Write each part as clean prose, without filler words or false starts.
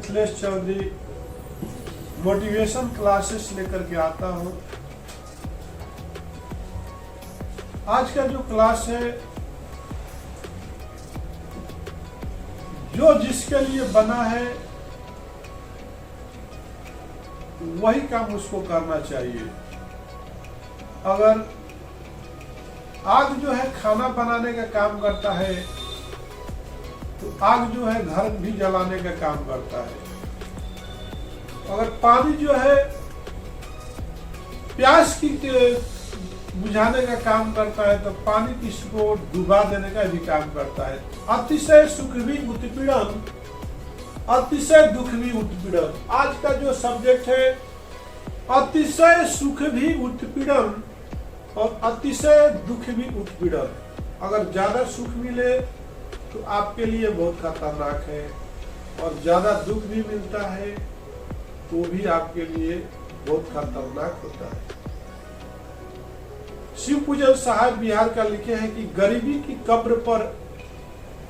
Mithilesh Chaudhary motivation classes लेकर के आता हूं। आज का जो क्लास है, जो जिसके लिए बना है वही काम उसको करना चाहिए। अगर आग जो है खाना बनाने का काम करता है, तो आग जो है घर भी जलाने का काम करता है। अगर पानी जो है प्यास की बुझाने का काम करता है, तो पानी किसी को डुबा देने का भी काम करता है। अतिशय सुख भी उत्पीड़न, अतिशय दुख भी उत्पीड़न। आज का जो सब्जेक्ट है, अतिशय सुख भी उत्पीड़न और अतिशय दुख भी उत्पीड़न। अगर ज्यादा सुख मिले तो आपके लिए बहुत खतरनाक है, और ज्यादा दुख भी मिलता है तो भी आपके लिए बहुत खतरनाक होता है। शिव पूजन साहब बिहार का लिखे हैं कि गरीबी की कब्र पर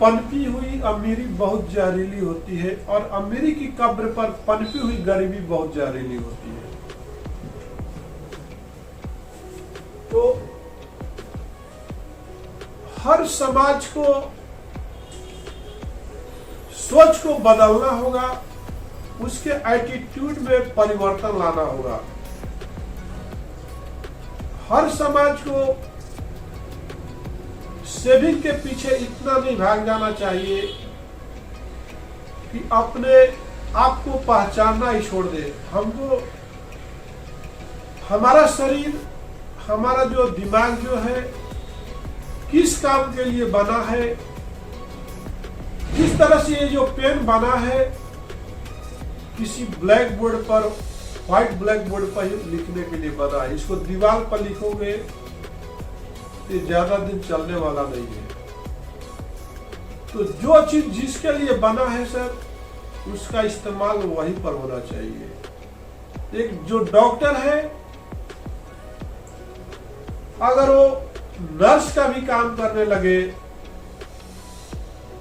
पनपी हुई अमीरी बहुत जहरीली होती है, और अमीरी की कब्र पर पनपी हुई गरीबी बहुत जहरीली होती है। तो हर समाज को सोच को बदलना होगा, उसके एटीट्यूड में परिवर्तन लाना होगा। हर समाज को सेविंग के पीछे इतना नहीं भाग जाना चाहिए कि अपने आप को पहचानना ही छोड़ दे। हमको हमारा शरीर, हमारा जो दिमाग जो है किस काम के लिए बना है, किस तरह से ये जो पेन बना है किसी ब्लैक बोर्ड पर, व्हाइट ब्लैक बोर्ड पर ही लिखने के लिए बना है। इसको दीवार पर लिखोगे ये ज्यादा दिन चलने वाला नहीं है। तो जो चीज जिसके लिए बना है सर, उसका इस्तेमाल वहीं पर होना चाहिए। एक जो डॉक्टर है, अगर वो नर्स का भी काम करने लगे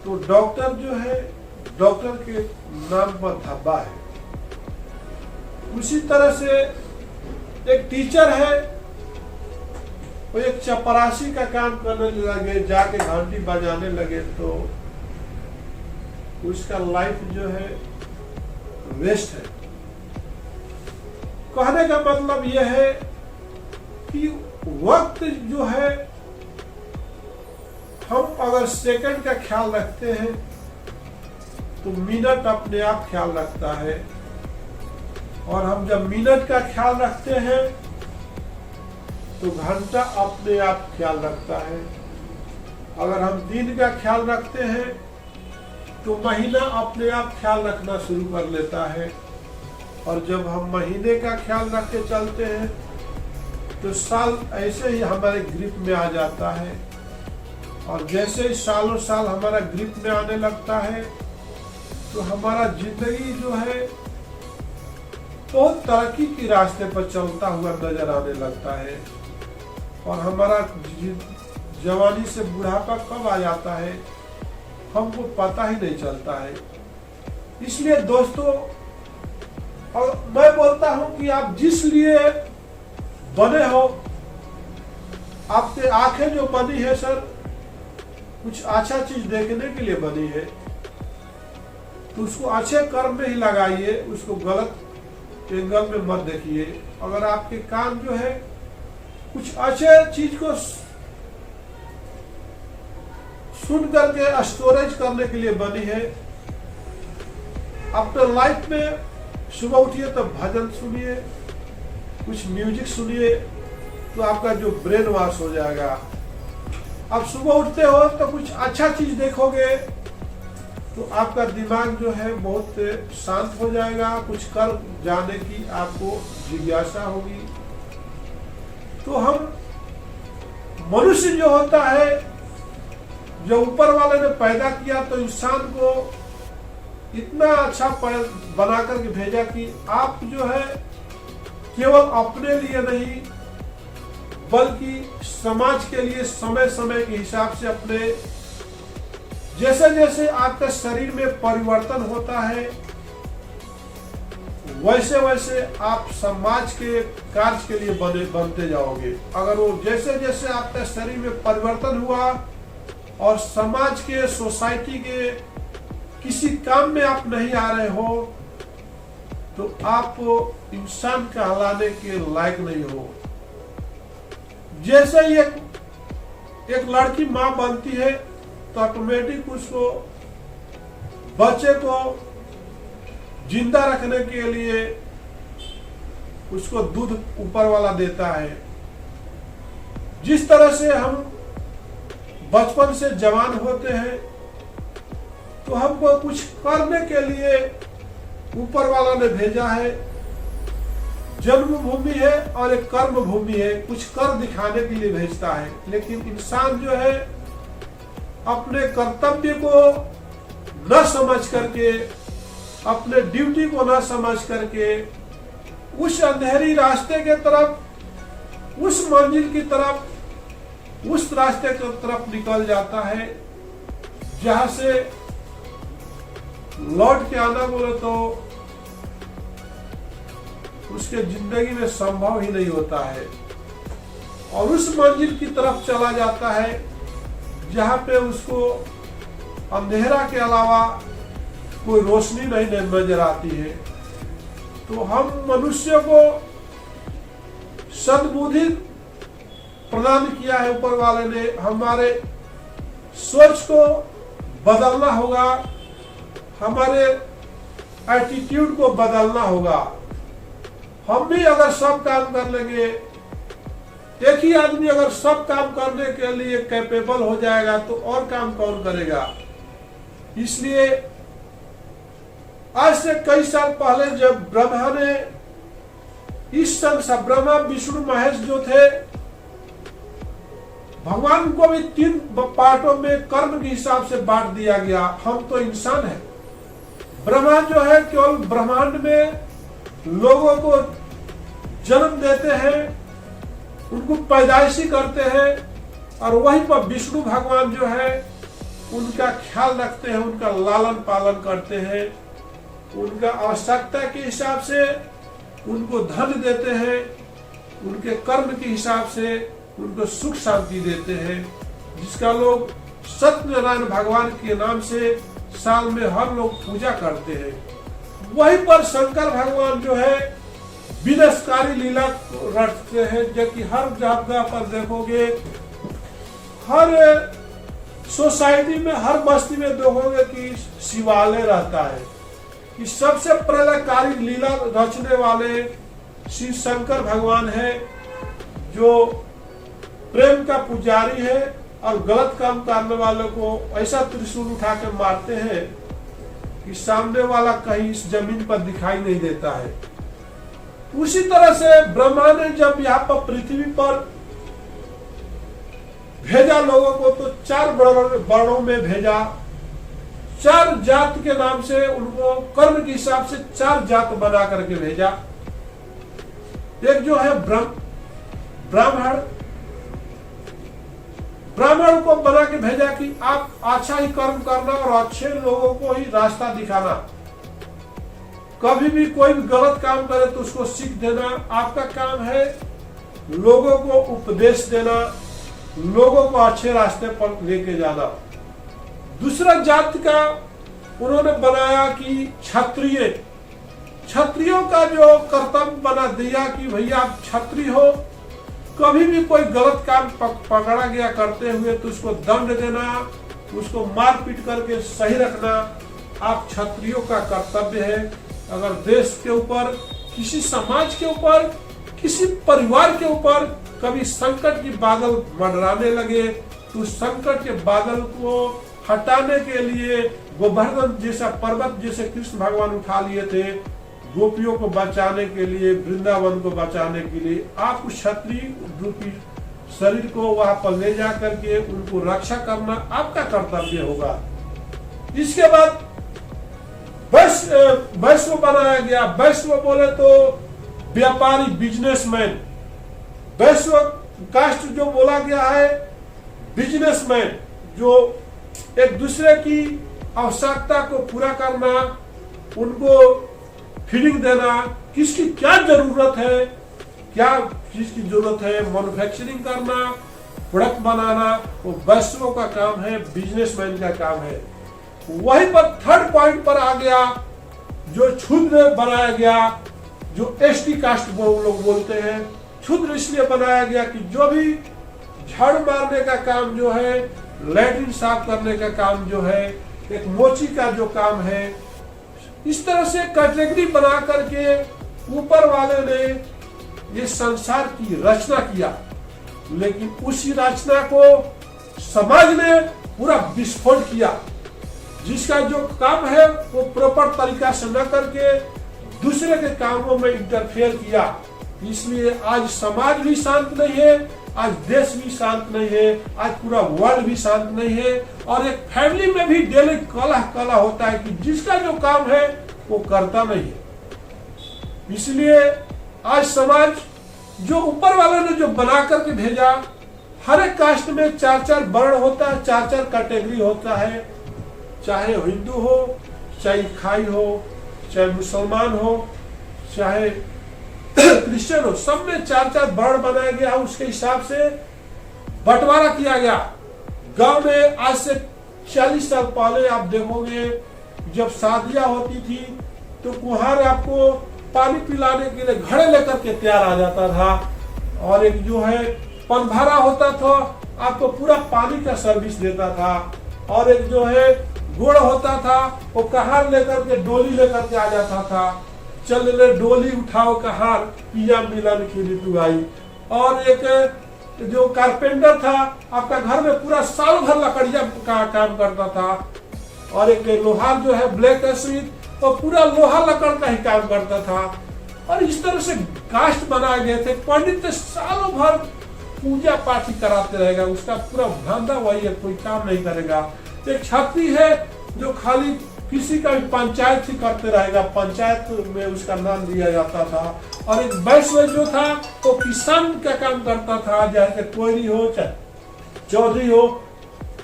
तो डॉक्टर जो है, डॉक्टर के नाम पर धब्बा है। उसी तरह से एक टीचर है, वो एक चपरासी का काम करने लगे, जाके घंटी बजाने लगे, तो उसका लाइफ जो है वेस्ट है। कहने का मतलब यह है कि वक्त जो है, हम अगर सेकंड का ख्याल रखते हैं तो मिनट अपने आप ख्याल रखता है, और हम जब मिनट का ख्याल रखते हैं तो घंटा अपने आप ख्याल रखता है। अगर हम दिन का ख्याल रखते हैं तो महीना अपने आप ख्याल रखना शुरू कर लेता है, और जब हम महीने का ख्याल रख के चलते हैं तो साल ऐसे ही हमारे ग्रिप में आ जाता है, और जैसे ही सालों साल हमारा ग्रिप में आने लगता है तो हमारा जिंदगी जो है बहुत तरक्की के रास्ते पर चलता हुआ नजर आने लगता है, और हमारा जवानी से बुढ़ापा कब आ जाता है हमको पता ही नहीं चलता है। इसलिए दोस्तों, और मैं बोलता हूं कि आप जिस लिए बने हो, आपके आंखें जो बनी है सर, कुछ अच्छा चीज देखने के लिए बनी है, तो उसको अच्छे कर्म में ही लगाइए, उसको गलत एंगल में मत देखिए। अगर आपके कान जो है कुछ अच्छे चीज को सुन करके स्टोरेज करने के लिए बनी है, अपने लाइफ में सुबह उठिए तो भजन सुनिए, कुछ म्यूजिक सुनिए, तो आपका जो ब्रेन वॉश हो जाएगा। अब सुबह उठते हो तो कुछ अच्छा चीज देखोगे तो आपका दिमाग जो है बहुत शांत हो जाएगा, कुछ कर जाने की आपको जिज्ञासा होगी। तो हम मनुष्य जो होता है, जो ऊपर वाले ने पैदा किया, तो इंसान को इतना अच्छा बना करके भेजा कि आप जो है केवल अपने लिए नहीं बल्कि समाज के लिए समय समय के हिसाब से अपने जैसे जैसे आपका शरीर में परिवर्तन होता है वैसे वैसे आप समाज के कार्य के लिए बनते जाओगे। अगर वो जैसे जैसे आपके शरीर में परिवर्तन हुआ और समाज के, सोसाइटी के किसी काम में आप नहीं आ रहे हो, तो आप इंसान कहलाने के लायक नहीं हो। जैसे ही एक लड़की माँ बनती है तो ऑटोमेटिक उसको, बच्चे को जिंदा रखने के लिए उसको दूध ऊपर वाला देता है। जिस तरह से हम बचपन से जवान होते हैं तो हमको कुछ करने के लिए ऊपर वाला ने भेजा है। जन्मभूमि है और एक कर्म भूमि है, कुछ कर दिखाने के लिए भेजता है। लेकिन इंसान जो है अपने कर्तव्य को न समझ करके, अपने ड्यूटी को न समझ करके उस अंधेरी रास्ते के तरफ, उस मंजिल की तरफ, उस रास्ते की तरफ निकल जाता है जहां से लौट के आना बोले तो उसके जिंदगी में संभव ही नहीं होता है। और उस मंजिल की तरफ चला जाता है जहां पे उसको अंधेरा के अलावा कोई रोशनी नहीं नजर आती है। तो हम मनुष्य को सद्बुद्धि प्रदान किया है ऊपर वाले ने। हमारे सोच को बदलना होगा, हमारे एटीट्यूड को बदलना होगा। हम भी अगर सब काम कर लेंगे, एक ही आदमी अगर सब काम करने के लिए कैपेबल हो जाएगा तो और काम कौन करेगा। इसलिए आज से कई साल पहले जब ब्रह्मा ने इस संसार, ब्रह्मा विष्णु महेश जो थे, भगवान को भी 3 पार्टों में कर्म के हिसाब से बांट दिया गया। हम तो इंसान हैं। ब्रह्मा जो है केवल ब्रह्मांड में लोगों को जन्म देते हैं, उनको पैदाइशी करते हैं, और वहीं पर विष्णु भगवान जो है उनका ख्याल रखते हैं, उनका लालन पालन करते हैं, उनका आवश्यकता के हिसाब से उनको धन देते हैं, उनके कर्म के हिसाब से उनको सुख शांति देते हैं, जिसका लोग सत्यनारायण भगवान के नाम से साल में हर लोग पूजा करते हैं। वहीं पर शंकर भगवान जो है विनाशकारी लीला रचते हैं, जो कि हर जगह पर देखोगे, हर सोसाइटी में, हर बस्ती में देखोगे कि शिवालय रहता है। कि सबसे प्रलयकारी लीला रचने वाले श्री शंकर भगवान है, जो प्रेम का पुजारी है और गलत काम करने वालों को ऐसा त्रिशूल उठा के मारते हैं कि सामने वाला कहीं इस जमीन पर दिखाई नहीं देता है। उसी तरह से ब्रह्मा ने जब यहाँ पर पृथ्वी पर भेजा लोगों को तो 4 वर्णों में भेजा। 4 जात के नाम से उनको कर्म के हिसाब से 4 जात बना करके भेजा। एक जो है ब्राह्मण को बना के भेजा कि आप अच्छा ही कर्म करना और अच्छे लोगों को ही रास्ता दिखाना। कभी भी कोई भी गलत काम करे तो उसको सीख देना। आपका काम है लोगों को उपदेश देना, लोगों को अच्छे रास्ते पर लेके जाना। दूसरा जाति का उन्होंने बनाया कि क्षत्रियों का जो कर्तव्य बना दिया कि भैया आप क्षत्रिय हो, कभी भी कोई गलत काम पकड़ा गया करते हुए तो उसको दंड देना, उसको मार पीट करके सही रखना आप क्षत्रियों का कर्तव्य है। अगर देश के ऊपर, किसी समाज के ऊपर, किसी परिवार के ऊपर कभी संकट की बादल मंडराने लगे तो उस संकट के बादल को हटाने के लिए गोवर्धन जैसा पर्वत जैसे कृष्ण भगवान उठा लिए थे, गोपियों को बचाने के लिए, वृंदावन को बचाने के लिए, आप उस क्षत्रिय रूपी शरीर को वहां पर ले जा करके उनको रक्षा करना आपका कर्तव्य होगा। इसके बाद वैश्व बनाया गया। वैश्व बोले तो व्यापारी, बिजनेसमैन। वैश्व कास्ट जो बोला गया है, बिजनेसमैन, जो एक दूसरे की आवश्यकता को पूरा करना, उनको फीडिंग देना, किसकी क्या जरूरत है, क्या चीज की जरूरत है, मैन्युफैक्चरिंग करना, प्रोडक्ट बनाना, वो वैश्यों का काम है, बिजनेसमैन का काम है। वहीं पर थर्ड पॉइंट पर आ गया, जो क्षुद्र बनाया गया, जो एसटी कास्ट लोग बोलते हैं। क्षुद्र इसलिए बनाया गया कि जो भी झाड़ू मारने का काम जो है, लैट्रिन साफ करने का काम जो है, एक मोची का जो काम है, इस तरह से कैटेगरी बना करके ऊपर वाले ने ये संसार की रचना किया। लेकिन उसी रचना को समाज ने पूरा विस्फोट किया, जिसका जो काम है वो प्रॉपर तरीका से न करके दूसरे के कामों में इंटरफेयर किया। इसलिए आज समाज भी शांत नहीं है, आज देश भी शांत नहीं है, आज पूरा वर्ल्ड भी शांत नहीं है, और एक फैमिली में भी डेली कलह होता है कि जिसका जो काम है वो करता नहीं है। इसलिए आज समाज जो ऊपर वाले ने जो बना करके भेजा, हर एक कास्ट में 4-4 वर्ण होता है, 4-4 कैटेगरी होता है, चाहे हिंदू हो, चाहे ईसाई हो, चाहे मुसलमान हो, चाहे क्रिश्चियन हो, सब में 4-4 वर्ण बनाया गया। उसके हिसाब से बंटवारा किया गया। गांव में आज से 40 साल पहले आप देखोगे, जब शादियां होती थी तो कुम्हार आपको पानी पिलाने के लिए घड़े लेकर के तैयार आ जाता था, और एक जो है पनभारा होता था, आपको पूरा पानी का सर्विस देता था, और एक जो है गुड़ होता था, वो कहार लेकर के डोली लेकर के आ जाता था, चल ले डोली उठाओ कहार, पिया मिलन की ऋतु आई। और एक जो कारपेंटर था, आपका घर में पूरा साल भर लकड़िया का काम करता था, और एक लोहार जो है ब्लैक स्मिथ, वो पूरा लोहा लकड़ का ही काम करता था। और इस तरह से कास्ट बनाए गए थे। पंडित सालों भर पूजा पाठ ही कराते रहेगा, उसका पूरा धंधा वही है, कोई काम नहीं करेगा। एक क्षत्रिय है जो खाली किसी का भी पंचायत ही करते रहेगा, पंचायत में उसका नाम दिया जाता था। और एक वैश्य जो था वो किसान का काम करता था, चाहे कोयरी हो चाहे चौधरी हो।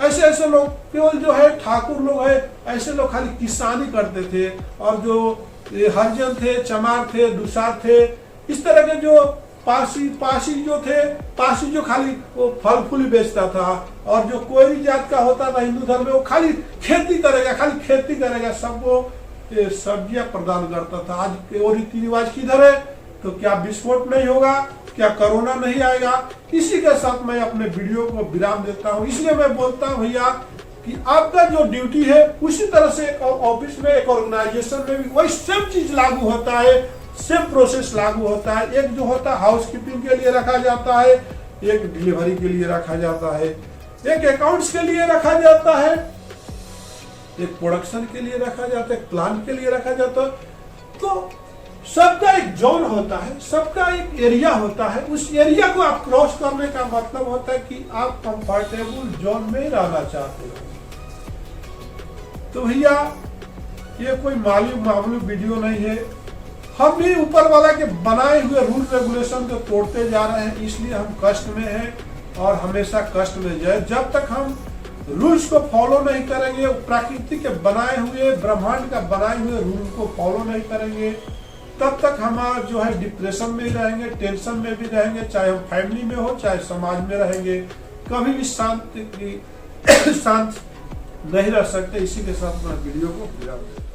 ऐसे ऐसे लोग, केवल जो है ठाकुर लोग है, ऐसे लोग खाली किसानी करते थे। और जो हरिजन थे, चमार थे, दुसार थे, इस तरह के जो पासी जो थे, पासी जो खाली वो फल फूल बेचता था। और जो कोयरी जात का होता था हिंदू धर्म में, वो खाली खेती करेगा, खाली खेती करेगा, सबको सब्जियां प्रदान करता था। आज वो रीति रिवाज किधर है? तो क्या विस्फोट नहीं होगा? क्या कोरोना नहीं आएगा? इसी के साथ मैं अपने वीडियो को विराम देता हूँ। इसलिए मैं बोलता हूँ भैया कि आपका जो ड्यूटी है, उसी तरह से एक ऑफिस में, एक ऑर्गेनाइजेशन में भी वही सेम चीज लागू होता है, सेम प्रोसेस लागू होता है। एक जो होता है हाउसकीपिंग के लिए रखा जाता है, एक डिलीवरी के लिए रखा जाता है, एक अकाउंट्स के लिए रखा जाता है, एक प्रोडक्शन के लिए रखा जाता है, प्लान के लिए रखा जाता है। तो सबका एक जोन होता है, सबका एक एरिया होता है। उस एरिया को आप क्रॉस करने का मतलब होता है कि आप कंफर्टेबल जोन में रहना चाहते हो। तो भैया ये कोई मामूली वीडियो नहीं है। हम भी ऊपर वाला के बनाए हुए रूल रेगुलेशन को तोड़ते जा रहे हैं, इसलिए हम कष्ट में हैं और हमेशा कष्ट में जाए। जब तक हम रूल्स को फॉलो नहीं करेंगे, प्रकृति के बनाए हुए, ब्रह्मांड का बनाए हुए रूल को फॉलो नहीं करेंगे, तब तक हमारा जो है डिप्रेशन में ही रहेंगे, टेंशन में भी रहेंगे, चाहे हम फैमिली में हो चाहे समाज में रहेंगे, कभी भी शांत नहीं रह सकते। इसी के साथ मैं वीडियो को विराम देता हूं।